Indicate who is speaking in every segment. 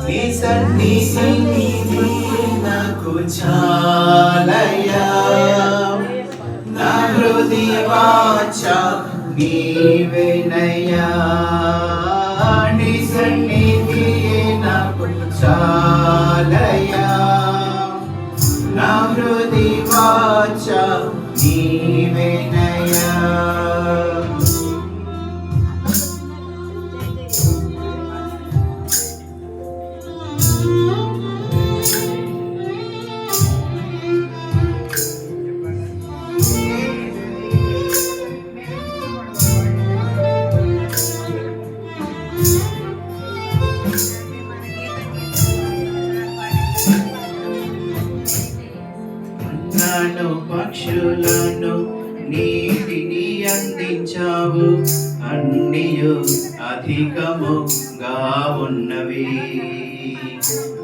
Speaker 1: నీ సన్నిధి నాకు చాలయ్యా, నా హృదయ వాంఛ నీవేనయ్యా. నీ సన్నిధి నాకు చాలయ్యా, నా హృదయ వాంఛ నీవేనయ్యా. నన్ను పక్షులను నీటిని అందించావు, అన్నియు అధికముగా ఉన్నవి.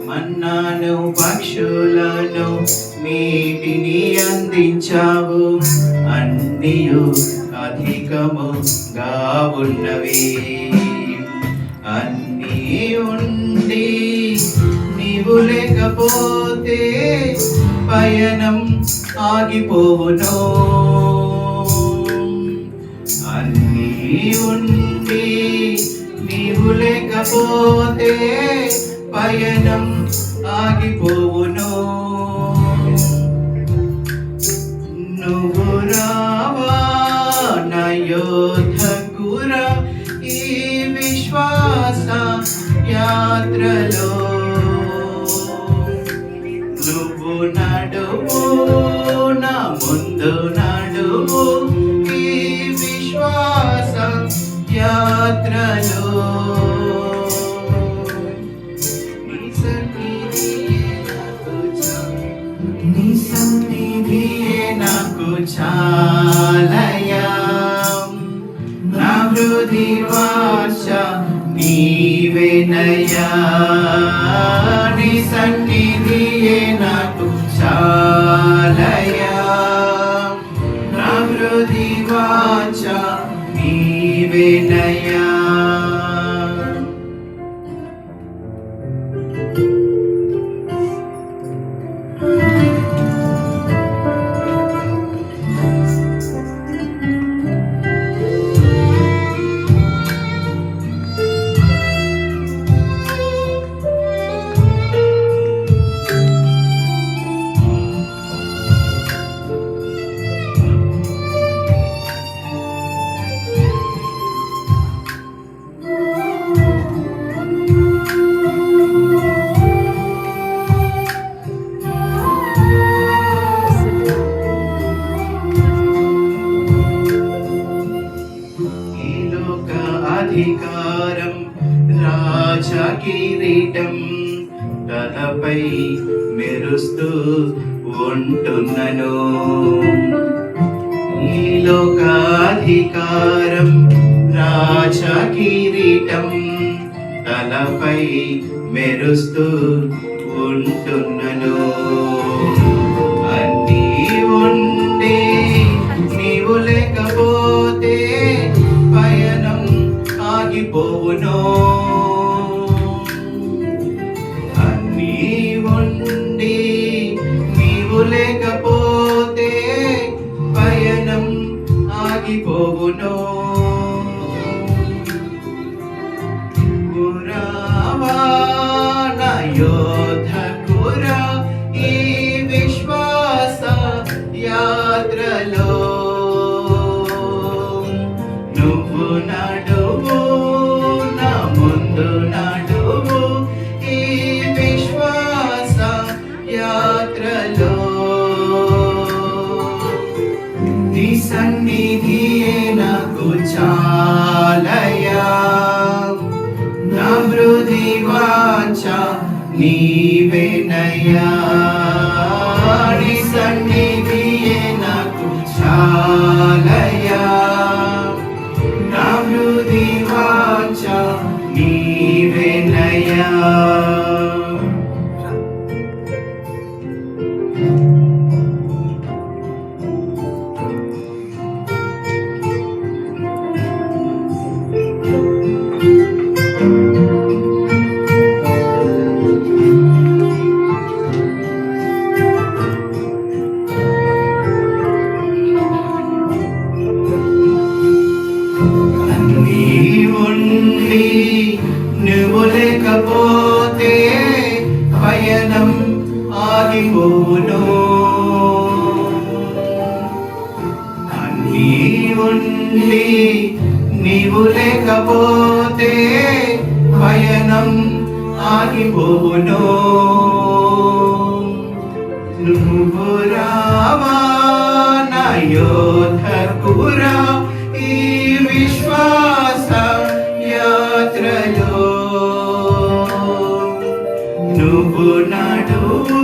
Speaker 1: మన్నాను పక్షులను నీటిని అందించావు, అన్నియు అధికముగా ఉన్నవి. అన్నీ ఉండి నీవు లేకపోతే పయనం ఆగిపోవును. అన్నీ ఉండి నీవు లేకపోతే పయనం ఆగిపోవును. నువ్వు రావా నా యోధకురా ఈ విశ్వాస యాత్రలో, నువ్వు నడువు నా ముందు నడువు ఈ విశ్వాస యాత్రలో. నీ సన్నిధియే నాకు చాలయ్యా, నా హృదయ వాంఛ నీవేనయ్యా. నీ సన్నిధియే నాకు చాలయ్యా, నా హృదయ వాంఛ నీవేనయ్యా. అధికారం రాజా కిరీటం తలపై మెరుస్తూ ఉంటున్నను. ఈ లోకాధికారం రాజా కిరీటం తలపై మెరుస్తూ ఉంటున్నను. అన్నీ ఉండి నీవు లేకపోతే పయనం ఆగిపోవును. అన్నీ ఉండి నీవు లేకపోతే పయనం ఆగిపోవును. గురావా నా యోధకురా ఈ విశ్వాస యాత్రలో, నువ్వు నడువు నా ముందు నడువు ఈ విశ్వాస యాత్రలో. నీ సన్నిధియే నాకు చాలయ్యా, నా హృదయ వాంఛ నీవేనయ్యా. నీ సన్నిధియే నాకు చాలయ్యా, నా హృదయ వాంఛ నీవేనయ్యా. ఆగిపోవును. నువ్వు రావా నా యోధకురా ఈ విశ్వాస యాత్రలో. నువ్వు నడువు